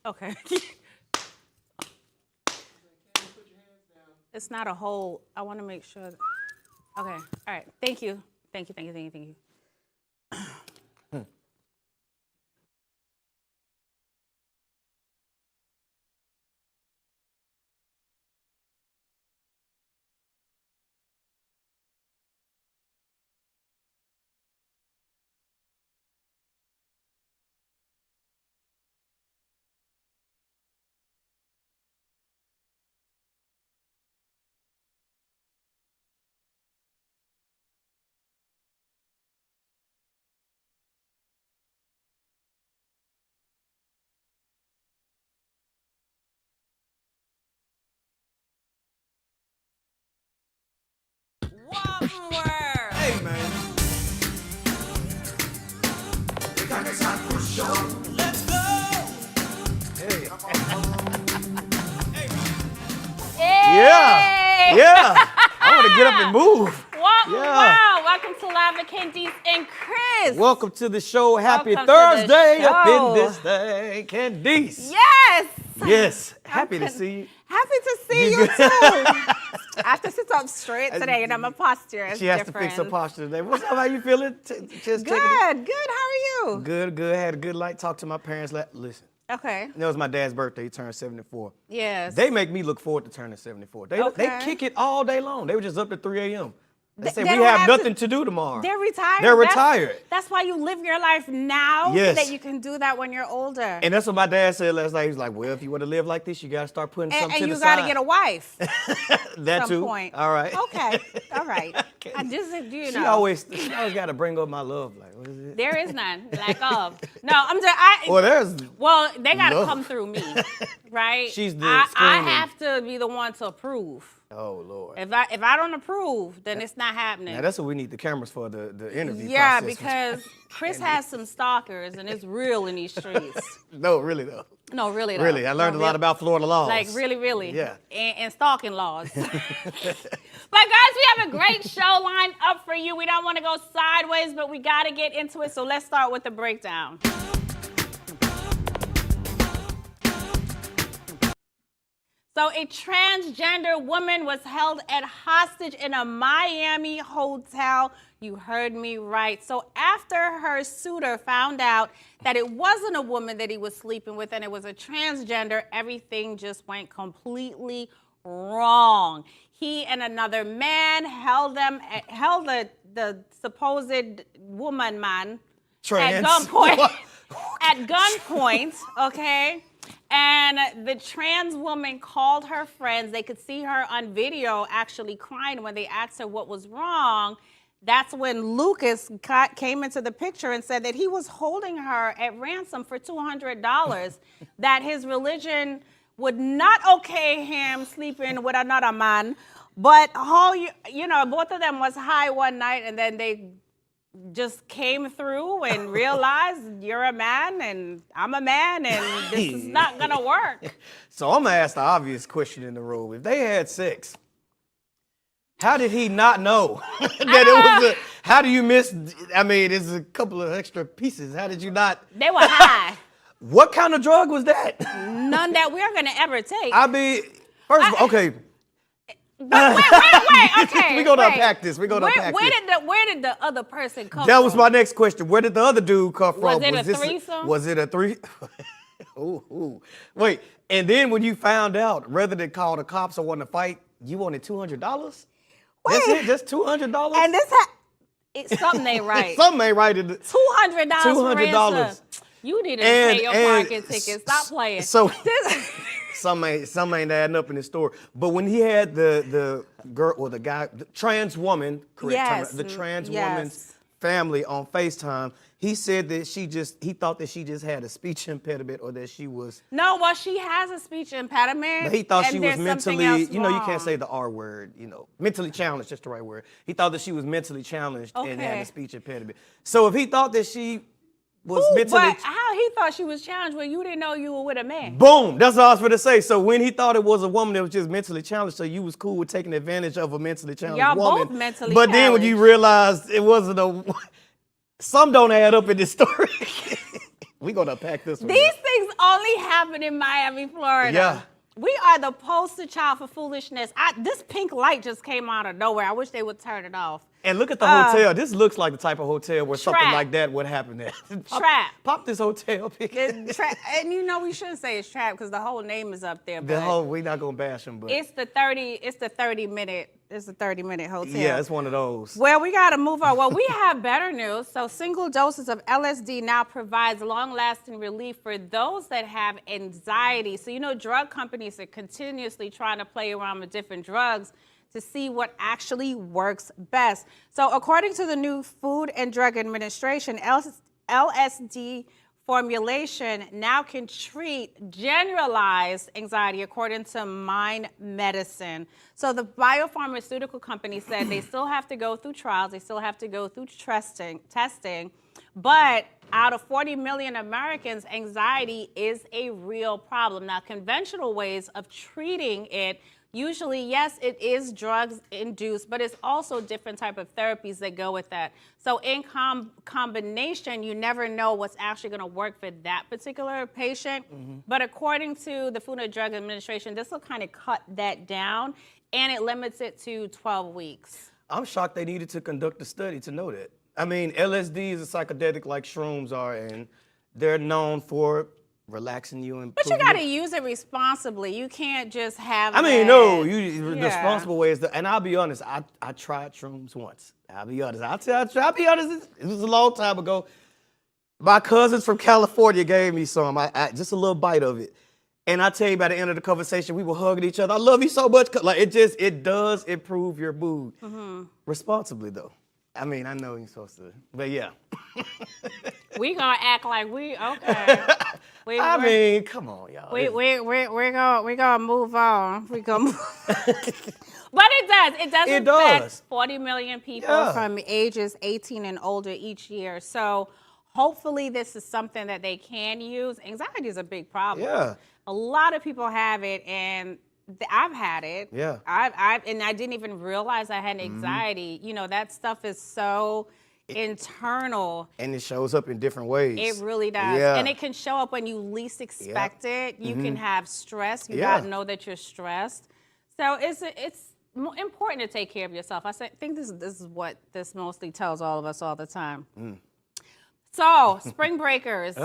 Okay. It's not a hole. I want to make sure. Okay. All right. Thank you. Thank you. Thank you. Thank you. Thank you. Welcome, world. Hey, man. Let's go. Hey. Hey. Yeah. I want to get up and move. Welcome, Yeah. world. Welcome to Live with Candice and Chris. Welcome to the show. Happy Welcome to the Thursday up show. in this thing. Candice. Yes. Yes. Happy to see you. Happy to see You you good? too. I have to sit up straight today, and my posture is She has different. to fix her posture today. What's up? How you feeling? Just Good. How are you? Good. Had a good night. Talked to my parents. Listen. Okay. It was my dad's birthday. He turned 74. Yes. They make me look forward to turning 74. They kick it all day long. They were just up to 3 a.m. They say, They we don't have have nothing to do tomorrow. They're retired. They're retired. That's why you live your life now, Yes. so that you can do that when you're older. And that's what my dad said last night. He was like, well, if you want to live like this, you got to start putting something to And the you side. got to get a wife. That some too. point. All right. Okay. All right. Okay. I just, you know. She always got to bring up my love. Like, what is it? There is none. Lack of. No, I'm just. Well, there's They got to love. come through me, right? She's the I screaming. have to be the one to approve. Oh, Lord. If I don't approve, then it's not happening. Now, that's what we need the cameras for, the interview Yeah, process. because Chris has some stalkers, and it's real in these streets. No, really, though. No, really, though. Really, I learned a lot about Florida laws. Like, really. Yeah. And stalking laws. But, guys, we have a great show lined up for you. We don't want to go sideways, but we got to get into it. So let's start with the breakdown. So a transgender woman was held at hostage in a Miami hotel. You heard me right. So after her suitor found out that it wasn't a woman that he was sleeping with and it was a transgender, everything just went completely wrong. He and another man held the supposed man Trans. at gunpoint. At gunpoint, okay? And the trans woman called her friends. They could see her on video actually crying when they asked her what was wrong. That's when Lucas came into the picture and said that he was holding her at ransom for $200, that his religion would not okay him sleeping with another man. But both of them was high one night, and then they just came through and realized you're a man and I'm a man and this is not gonna work. So I'm gonna ask the obvious question in the room. If they had sex, how did he not know that it was how do you miss, I mean, there's a couple of extra pieces. How did you not? They were high. What kind of drug was that? None that we're gonna ever take. I mean, first of all, okay. Wait, okay. We're gonna unpack this. We're gonna unpack where this. Where did the other person come from? That was my next question. Where did the other dude come from? Was it a threesome? Was it a three? Ooh. Wait, and then when you found out, rather than call the cops or want to fight, you wanted $200? That's it? Just $200? And it's something ain't right. Something ain't right. $200 for ransom. You need to pay your parking ticket. Stop playing. So some ain't adding up in the store. But when he had the girl or the guy, the trans woman, correct? Yes. The trans Yes. woman's family on FaceTime, he said that he thought that she just had a speech impediment or that she was. No, well, she has a speech impediment. But he thought and she was there's something mentally, else you wrong. can't say the R word, mentally challenged, just the right word. He thought that she was mentally challenged and had Okay. a speech impediment. So if he thought that she was Ooh, mentally. but how he thought she was challenged when you didn't know you were with a man? Boom, that's all I was going to say. So when he thought it was a woman that was just mentally challenged, so you was cool with taking advantage of a mentally challenged Y'all woman. both mentally But then when you challenged. realized it wasn't some don't add up in this story. We gonna unpack this one. These things only happen in Miami, Florida. Yeah. We are the poster child for foolishness. This pink light just came out of nowhere. I wish they would turn it off. And look at the hotel. This looks like the type of hotel where something Trap. like that would happen there. Trap. Pop this hotel pic. And you know we shouldn't say it's trap because the whole name is up there. But We not gonna bash them, but it's the 30-minute hotel. yeah, it's one of those. Well, we got to move on. Well, we have better news. So single doses of LSD now provides long-lasting relief for those that have anxiety. So, you know, drug companies are continuously trying to play around with different drugs to see what actually works best. So according to the new Food and Drug Administration, LSD formulation now can treat generalized anxiety according to Mind Medicine. So the biopharmaceutical company said they still have to go through trials, they still have to go through testing, but out of 40 million Americans, anxiety is a real problem. Now, conventional ways of treating it, usually, yes, it is drugs induced, but it's also different type of therapies that go with that. So in combination, you never know what's actually going to work for that particular patient. But according to the Food and Drug Administration, this will kind of cut that down, and it limits it to 12 weeks. I'm shocked they needed to conduct a study to know that. I mean, LSD is a psychedelic like shrooms are, and they're known for relaxing you and. But you got to use it responsibly. You can't just have. I mean, that. no, the responsible way is and I'll be honest, I tried shrooms once. I'll be honest. I'll be honest. It was a long time ago. My cousins from California gave me some. I just a little bite of it, and I tell you, by the end of the conversation, we were hugging each other. I love you so much. Like it does improve your mood. Responsibly though. I mean, I know you're supposed to, but yeah. We gonna act like we okay. I mean, come on, y'all. We're gonna move on. We're gonna move. But it does affect 40 million people from ages 18 and older each year. So hopefully this is something that they can use. Anxiety is a big problem. Yeah. A lot of people have it, and I've had it. Yeah. And I didn't even realize I had anxiety. You know, that stuff is so internal. And it shows up in different ways. It really does. Yeah. And it can show up when you least expect it. You can have stress. You got to know that you're stressed. So it's important to take care of yourself. I think this is what this mostly tells all of us all the time. So, spring breakers.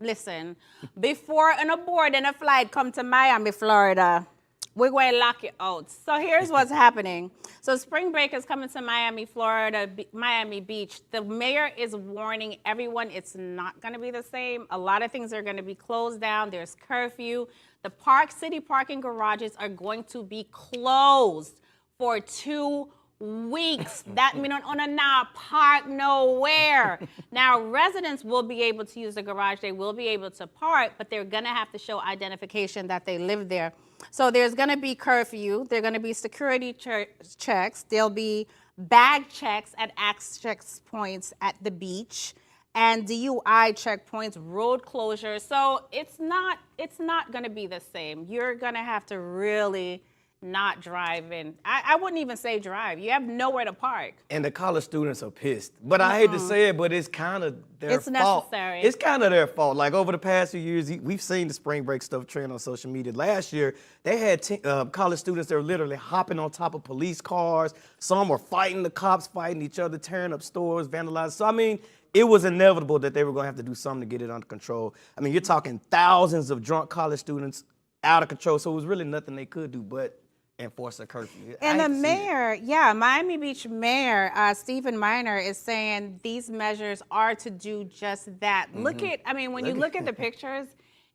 Listen, before an abort and a flight come to Miami, Florida, we're going to lock you out. So here's what's happening. So spring breakers coming to Miami, Florida, Miami Beach. The mayor is warning everyone it's not going to be the same. A lot of things are going to be closed down. There's curfew. The city parking garages are going to be closed for 2 weeks. That means on a not park nowhere. Now, residents will be able to use the garage. They will be able to park, but they're going to have to show identification that they live there. So there's going to be curfew. There are going to be security checks. There'll be bag checks at access points at the beach, and DUI checkpoints, road closures. So it's not going to be the same. You're going to have to really not drive in. I wouldn't even say drive. You have nowhere to park. And the college students are pissed. But I hate to say it, but it's kind of their fault. It's necessary. It's kind of their fault. Like over the past few years, we've seen the spring break stuff trend on social media. Last year, they had college students that were literally hopping on top of police cars. Some were fighting the cops, fighting each other, tearing up stores, vandalizing. So, I mean, it was inevitable that they were going to have to do something to get it under control. I mean, you're talking thousands of drunk college students out of control. So it was really nothing they could do but enforce a curfew. And the mayor, Miami Beach Mayor Stephen Minor is saying these measures are to do just that. Look at, when you look at the pictures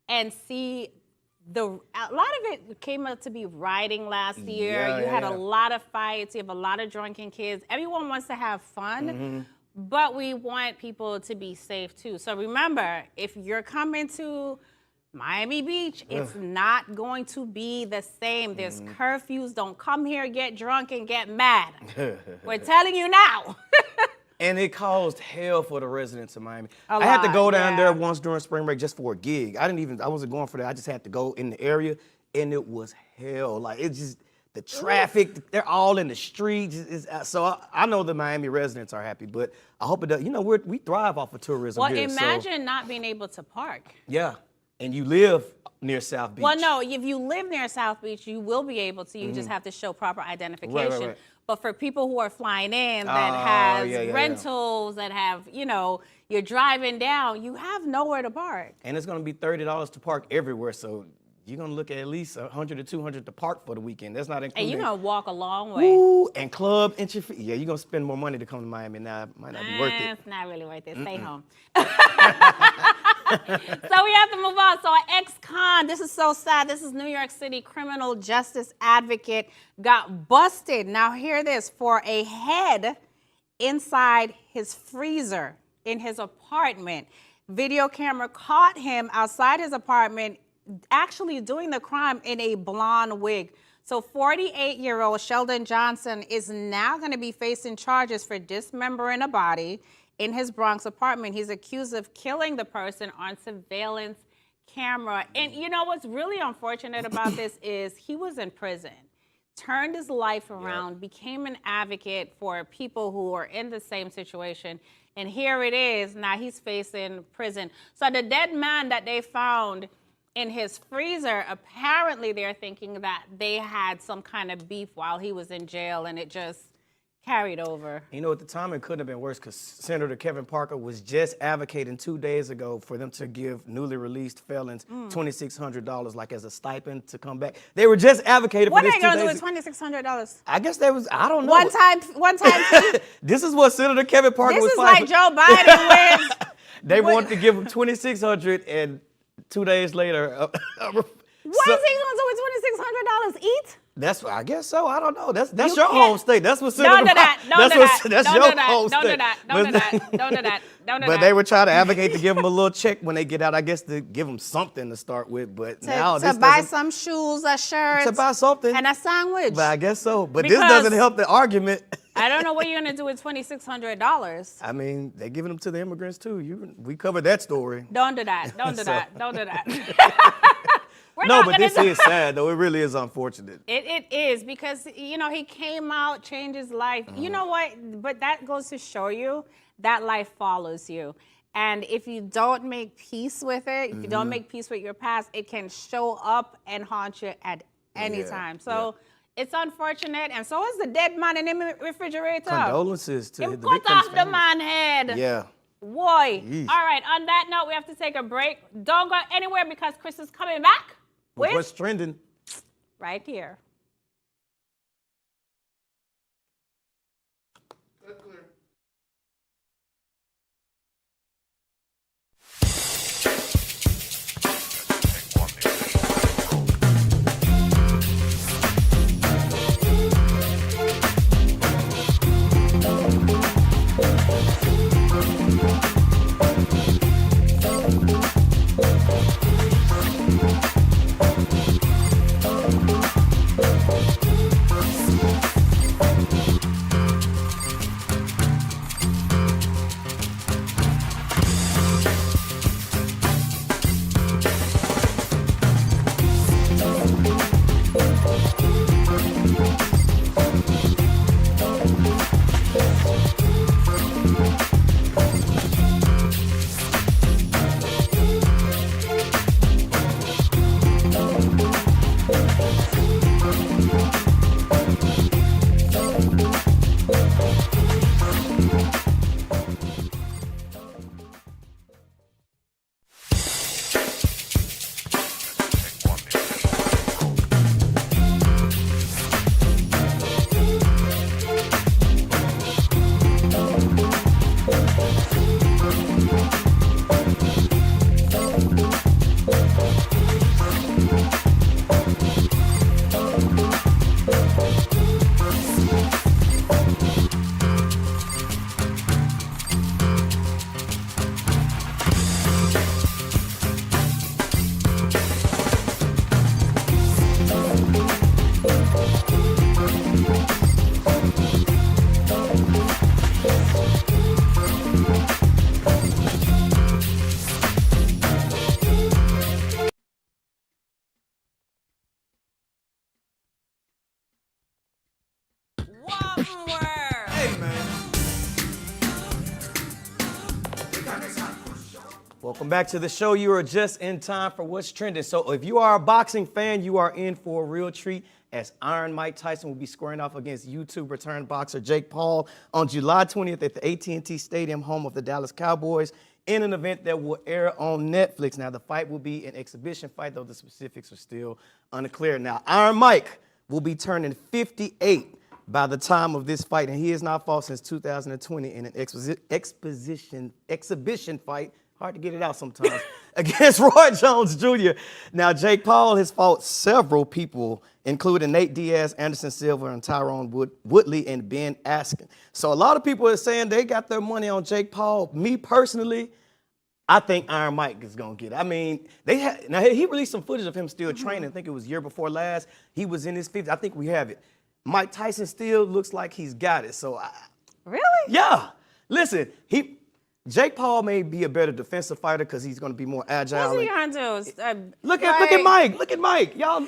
and see a lot of it came up to be rioting last year. You had a lot of fights. You have a lot of drunken kids. Everyone wants to have fun, but we want people to be safe too. So remember, if you're coming to Miami Beach, it's not going to be the same. There's curfews. Don't come here, get drunk, and get mad. We're telling you now. And it caused hell for the residents of Miami. I had to go down there once during spring break just for a gig. I wasn't going for that. I just had to go in the area, and it was hell. Like, the the traffic, they're all in the streets. So I know the Miami residents are happy, but I hope it does. You know, we thrive off of tourism Well, here. imagine not being able to park. Yeah, and you live near South Beach. Well, no, if you live near South Beach, you will be able to. You just have to show proper identification. Right. But for people who are flying in that has yeah. rentals, that have, you're driving down, you have nowhere to park. And it's going to be $30 to park everywhere, so you're going to look at least $100 to $200 to park for the weekend. That's not including. And you're going to walk a long way. Ooh, and club entry fee. Yeah, you're going to spend more money to come to Miami now. It might not be worth it. It's not really worth it. Stay home. So we have to move on. So an ex-con, this is so sad. This is New York City criminal justice advocate got busted. Now hear this, for a head inside his freezer in his apartment. Video camera caught him outside his apartment actually doing the crime in a blonde wig. So 48-year-old Sheldon Johnson is now going to be facing charges for dismembering a body in his Bronx apartment. He's accused of killing the person on surveillance camera. And you know what's really unfortunate about this is he was in prison, turned his life around, became an advocate for people who are in the same situation. And here it is, now he's facing prison. So the dead man that they found in his freezer, apparently they're thinking that they had some kind of beef while he was in jail and it just carried over. You know, at the time, it couldn't have been worse because Senator Kevin Parker was just advocating 2 days ago for them to give newly released felons $2,600 like as a stipend to come back. They were just advocating for this 2 days. What are they going to do with $2,600? I guess there was, I don't know. One time fee? This is what Senator Kevin Parker This was is fighting. like Joe Biden with... They wanted to give him $2,600 and 2 days later... What is he going to do with $2,600? Eat? That's I guess so. I don't know. That's your home state. That's what Senator. Don't do that. Don't do that. That's your home state. Don't do that. Don't do that. Don't do that. Don't do that. But they were trying to advocate to give them a little check when they get out. I guess to give them something to start with. But now to buy some shoes, a shirt, to buy something, and a sandwich. But I guess so. But this doesn't help the argument. I don't know what you're gonna do with $2,600. I mean, they're giving them to the immigrants too. We covered that story. Don't do that. Don't do that. Don't do that. No, but this is sad, though. It really is unfortunate. It is because, he came out, changed his life. You know what? But that goes to show you that life follows you. And if you don't make peace with it, if you don't make peace with your past, it can show up and haunt you at any time. So it's unfortunate. And so is the dead man in the refrigerator. Condolences to the victim's cut off the family. man's head. Yeah. Boy. Yeesh. All right. On that note, we have to take a break. Don't go anywhere because Chris is coming back. What's trending? Right here. Welcome back to the show. You are just in time for what's trending. So if you are a boxing fan, you are in for a real treat as Iron Mike Tyson will be squaring off against YouTube return boxer Jake Paul on July 20th at the AT&T Stadium, home of the Dallas Cowboys, in an event that will air on Netflix. Now, the fight will be an exhibition fight, though the specifics are still unclear. Now, Iron Mike will be turning 58 by the time of this fight, and he has not fought since 2020 in an exhibition fight. Hard to get it out sometimes. Against Roy Jones Jr. Now, Jake Paul has fought several people, including Nate Diaz, Anderson Silva, and Tyrone Woodley, and Ben Askren. So a lot of people are saying they got their money on Jake Paul. Me personally, I think Iron Mike is going to get it. I mean, now he released some footage of him still training. I think it was year before last. He was in his 50s. I think we have it. Mike Tyson still looks like he's got it. So Really? Yeah. Listen, Jake Paul may be a better defensive fighter because he's going to be more agile. What's he going to do? Look at Mike. Look at Mike. Y'all,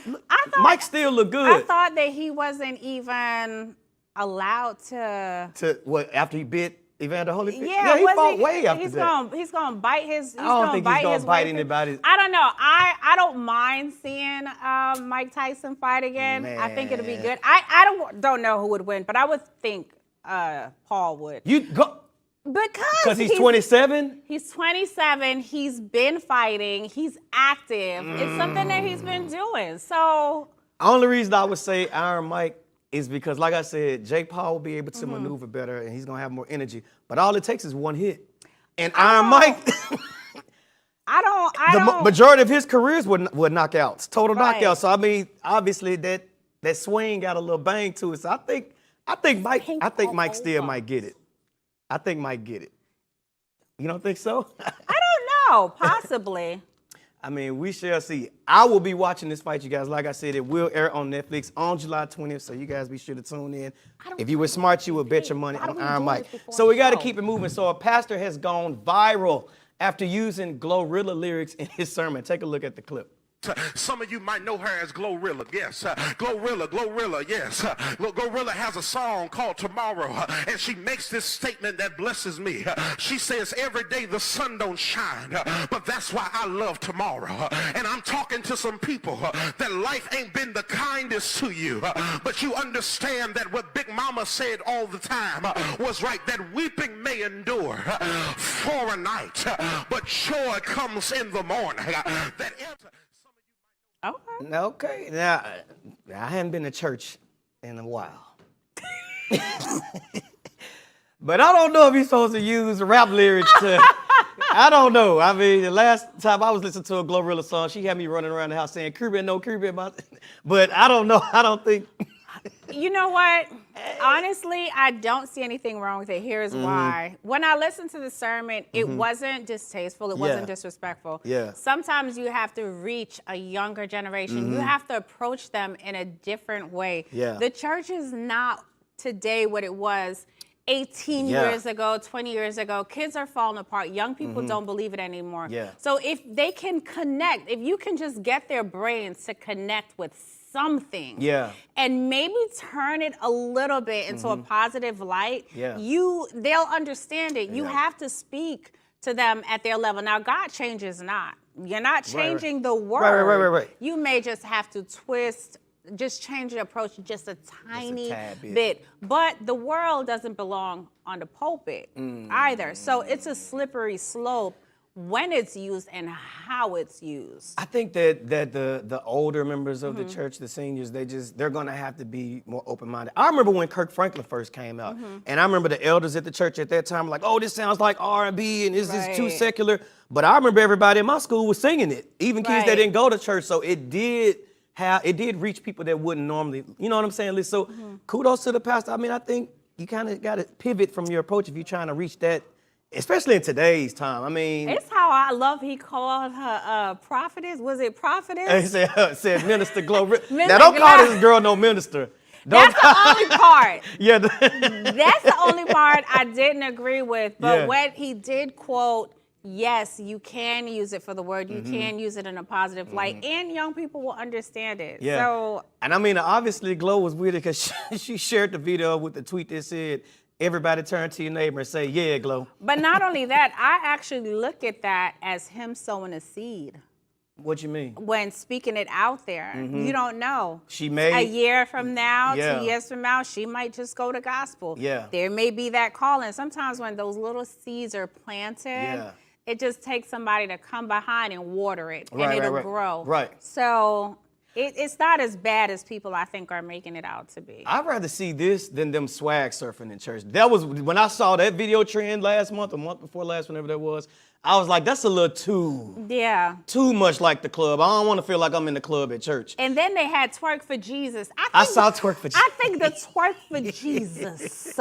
Mike still look good. I thought that he wasn't even allowed to. What, after he bit Evander Holyfield? Yeah, he fought way after that. He's going to bite his. I don't think he's going to bite anybody. I don't know. I don't mind seeing Mike Tyson fight again. Man. I think it'll be good. I don't know who would win, but I would think Paul would. You go. Because he's 27? He's 27. He's been fighting. He's active. It's something that he's been doing. So. Only reason I would say Iron Mike is because, like I said, Jake Paul will be able to maneuver better and he's going to have more energy. But all it takes is one hit. And Iron Mike. The majority of his careers were knockouts, total knockouts. So, I mean, obviously that swing got a little bang to it. So, I think Mike still might get it. I think Mike get it. You don't think so? I don't know. Possibly. I mean, we shall see. I will be watching this fight, you guys. Like I said, it will air on Netflix on July 20th, so you guys be sure to tune in. If you were smart, you would bet your money on Iron Mike. So we got to keep it moving. So a pastor has gone viral after using Glorilla lyrics in his sermon. Take a look at the clip. Some of you might know her as Glorilla, yes. Glorilla, yes. Glorilla has a song called Tomorrow, and she makes this statement that blesses me. She says, every day the sun don't shine, but that's why I love tomorrow. And I'm talking to some people that life ain't been the kindest to you, but you understand that what Big Mama said all the time was right, that weeping may endure for a night, but joy comes in the morning. Okay. Now, I haven't been to church in a while. But I don't know if you're supposed to use rap lyrics to, I don't know. I mean, the last time I was listening to a Glorilla song, she had me running around the house saying, Caribbean, no Caribbean. But I don't know. I don't think. You know what? Honestly, I don't see anything wrong with it. Here's why. When I listened to the sermon, it wasn't distasteful. It wasn't disrespectful. Yeah. Sometimes you have to reach a younger generation. You have to approach them in a different way. Yeah. The church is not today what it was 18 years ago, 20 years ago. Kids are falling apart. Young people don't believe it anymore. Yeah. So if they can connect, if you can just get their brains to connect with something, and maybe turn it a little bit into a positive light, they'll understand it. You have to speak to them at their level. Now, God changes not. You're not changing the world. Right. You may just have to just change your approach just a tiny bit. But the world doesn't belong on the pulpit either. So it's a slippery slope when it's used and how it's used. I think that the older members of the church, the seniors, they're gonna have to be more open-minded. I remember when Kirk Franklin first came out, and I remember the elders at the church at that time were like, oh, this sounds like R&B and this is too secular. But I remember everybody in my school was singing it, even kids that didn't go to church. So it did reach people that wouldn't normally, you know what I'm saying? So kudos to the pastor. I mean, I think you kind of got to pivot from your approach if you're trying to reach that. Especially in today's time. I mean, it's how I love he called her prophetess. Was it prophetess? He said Minister Glorilla. Now don't call this girl no minister. That's the only part. That's the only part I didn't agree with. But when he did quote, yes, you can use it for the word. You can use it in a positive light, and young people will understand it. Yeah. And I mean, obviously, Glo was weird because she shared the video with the tweet that said, everybody turn to your neighbor and say, yeah, Glow. But not only that, I actually look at that as him sowing a seed. What you mean? When speaking it out there, you don't know. She may. A year from now, Yeah. 2 years from now, she might just go to gospel. Yeah. There may be that calling. Sometimes when those little seeds are planted, Yeah. it just takes somebody to come behind and water it, Right, and it'll right. grow. Right. So it's not as bad as people, I think, are making it out to be. I'd rather see this than them swag surfing in church. That was when I saw that video trend last month, a month before last, whenever that was. I was like, that's a little too much like the club. I don't want to feel like I'm in the club at church. And then they had twerk for Jesus. I saw twerk for Jesus. I think the twerk for Jesus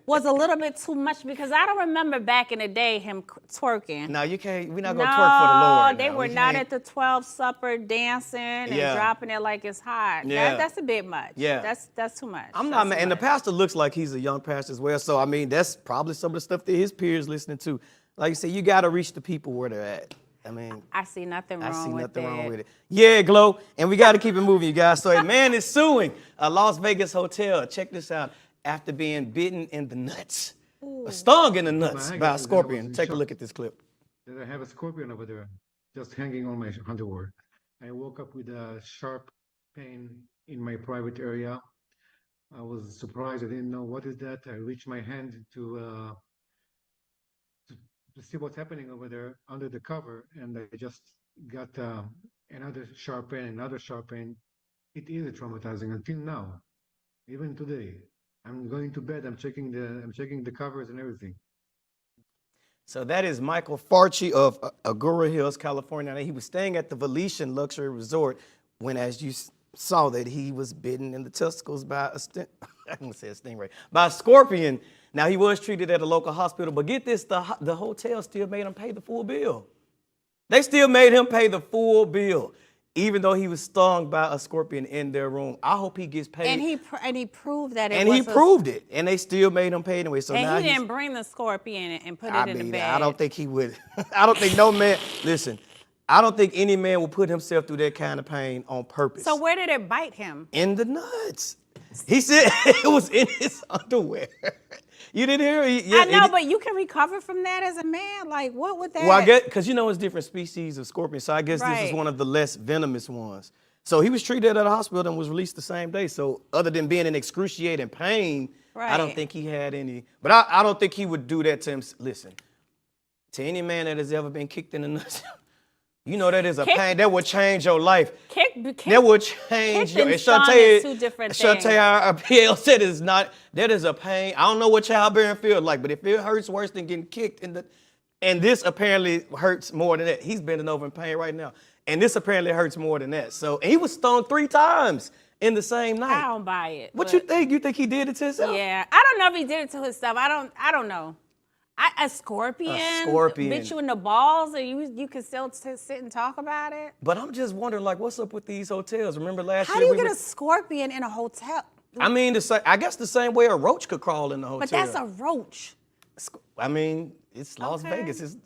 was a little bit too much because I don't remember back in the day him twerking. No, you can't. We're not going to twerk for the Lord. They now. were not at the 12 supper dancing and Yeah. dropping it like it's hot. Yeah. That's a bit much. Yeah. That's too much. I'm That's not too mad. And the much. pastor looks like he's a young pastor as well. So, I mean, that's probably some of the stuff that his peers listening to. Like you said, you got to reach the people where they're at. I mean, I see nothing wrong with it. Yeah, Glow. And we got to keep it moving, you guys. So a man is suing a Las Vegas hotel. Check this out. After being bitten in the nuts. Stung in the nuts by a scorpion. Take a look at this clip. I have a scorpion over there, just hanging on my underwear. I woke up with a sharp pain in my private area. I was surprised. I didn't know what is that. I reached my hand to see what's happening over there under the cover, and I just got another sharp pain. It is traumatizing until now, even today. I'm going to bed. I'm checking the covers and everything. So that is Michael Farchi of Agoura Hills, California. He was staying at the Venetian Luxury Resort when, as you saw, that he was bitten in the testicles by by a scorpion. Now, he was treated at a local hospital, but get this, the hotel still made him pay the full bill. They still made him pay the full bill, even though he was stung by a scorpion in their room. I hope he gets paid. And he proved that it and was he proved it, and they still made him pay anyway. So and now he didn't bring the scorpion and put it in the bed. I don't think he would. I don't think no man, listen, I don't think any man will put himself through that kind of pain on purpose. So where did it bite him? In the nuts. He said it was in his underwear. You didn't hear? I know, but you can recover from that as a man. Like, what would that? Well, I guess because it's different species of scorpions, so I guess this is one of the less venomous ones. So he was treated at a hospital and was released the same day. So other than being in excruciating pain, I don't think he had any. But I don't think he would do that to him. Listen, to any man that has ever been kicked in the nuts, you know that is a pain that would change your life. That would change your. And Shantae, two different things. Shantae, our PL said is not. That is a pain. I don't know what childbearing feels like, but if it hurts worse than getting kicked in the, and this apparently hurts more than that. He's bending over in pain right now, and this apparently hurts more than that. So, and he was stung 3 times in the same night. I don't buy it. What you think? You think he did it to himself? Yeah, I don't know if he did it to himself. I don't know. A scorpion bit you in the balls, and you can still sit and talk about it. But I'm just wondering, like, what's up with these hotels? Remember last year? How do you get a scorpion in a hotel? I mean, I guess the same way a roach could crawl in the hotel. But that's a roach. I mean, it's Las Vegas.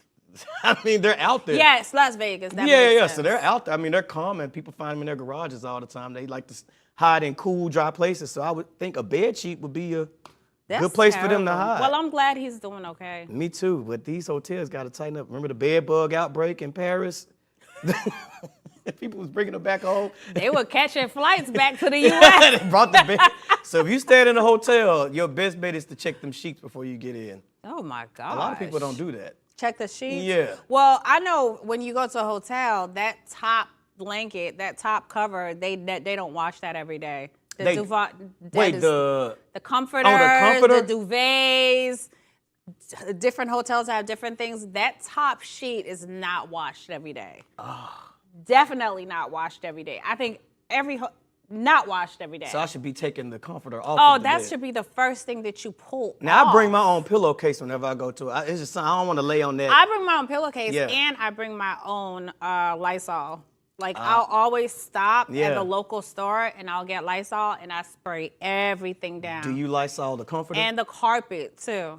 They're out there. Yeah, it's Las Vegas. That yeah. makes sense. So they're out there. I mean, they're common. People find them in their garages all the time. They like to hide in cool, dry places. So I would think a bed sheet would be a good place for them to hide. Well, I'm glad he's doing okay. Me too. But these hotels got to tighten up. Remember the bed bug outbreak in Paris? People was bringing them back home. They were catching flights back to the U.S. They brought the bed. So if you stayed in a hotel, your best bet is to check them sheets before you get in. Oh my God. A lot of people don't do that. Check the sheets? Yeah. Well, I know when you go to a hotel, that top blanket, that top cover, they don't wash that every day. The comforters, the duvets, different hotels have different things. That top sheet is not washed every day. Definitely not washed every day. I think not washed every day. So I should be taking the comforter off. Oh, that should be the first thing that you pull Now, off. I bring my own pillowcase whenever I go to it. It's just something I don't want to lay on that. I bring my own pillowcase and I bring my own Lysol. Like, I'll always stop at the local store and I'll get Lysol and I spray everything down. Do you Lysol the comforter? And the carpet, too.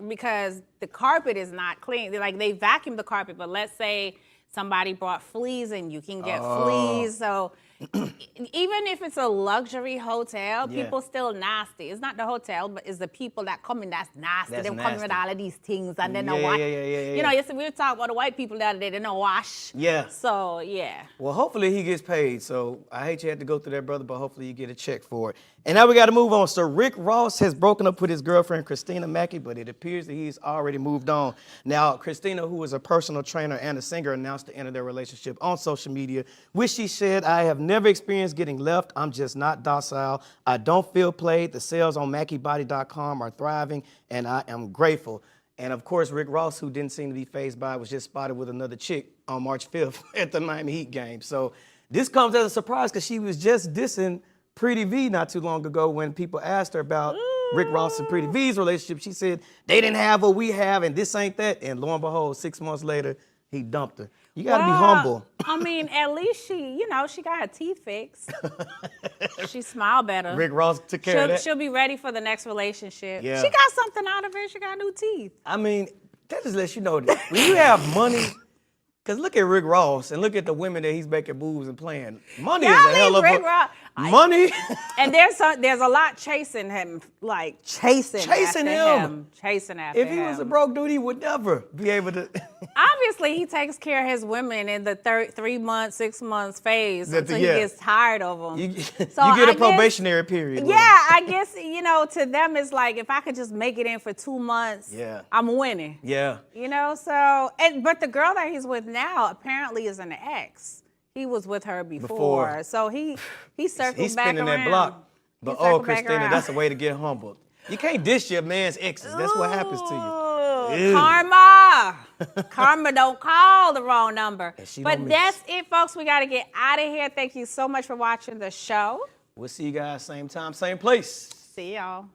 Because the carpet is not clean. Like, they vacuum the carpet, but let's say somebody brought fleas in, you can get fleas. So even if it's a luxury hotel, Yeah. people still nasty. It's not the hotel, but it's the people that come in that's nasty. That's Them coming with nasty. all of these things and then Yeah, no wash. yeah. You know, yes, we were talking about the white people the other day, they no wash. Yeah. So, yeah. Well, hopefully he gets paid. So I hate you had to go through that, brother, but hopefully you get a check for it. And now we got to move on. So Rick Ross has broken up with his girlfriend, Christina Mackey, but it appears that he's already moved on. Now, Christina, who is a personal trainer and a singer, announced the end of their relationship on social media, which she said, I have never experienced getting left. I'm just not docile. I don't feel played. The sales on MackeyBody.com are thriving, and I am grateful. And of course, Rick Ross, who didn't seem to be fazed by it, was just spotted with another chick on March 5th at the Miami Heat game. So this comes as a surprise because she was just dissing Pretty V not too long ago when people asked her about Rick Ross and Pretty V's relationship. She said, they didn't have what we have and this ain't that. And lo and behold, 6 months later, he dumped her. You got to be humble. I mean, at least she got her teeth fixed. She smiled better. Rick Ross took care of that. She'll be ready for the next relationship. Yeah. She got something out of it. She got new teeth. I mean, that just lets you know that when you have money, because look at Rick Ross and look at the women that he's making moves and playing. Money is a hell of Rick a... Ross. Money? And there's a lot chasing him, like chasing after him. Chasing after him. If he was a broke dude, he would never be able to... Obviously, he takes care of his women in the 3 months, 6 months phase until he gets tired of them. You get a probationary period. Yeah, I guess, to them it's like, if I could just make it in for 2 months, I'm winning. Yeah. But the girl that he's with now apparently is an ex. He was with her before. So he circled He's back spinning around. that block. But Christina, that's a way to get humbled. You can't dish your man's exes. That's what happens to you. Ew. Karma. Karma don't call the wrong number. But miss. That's it, folks. We got to get out of here. Thank you so much for watching the show. We'll see you guys same time, same place. See y'all.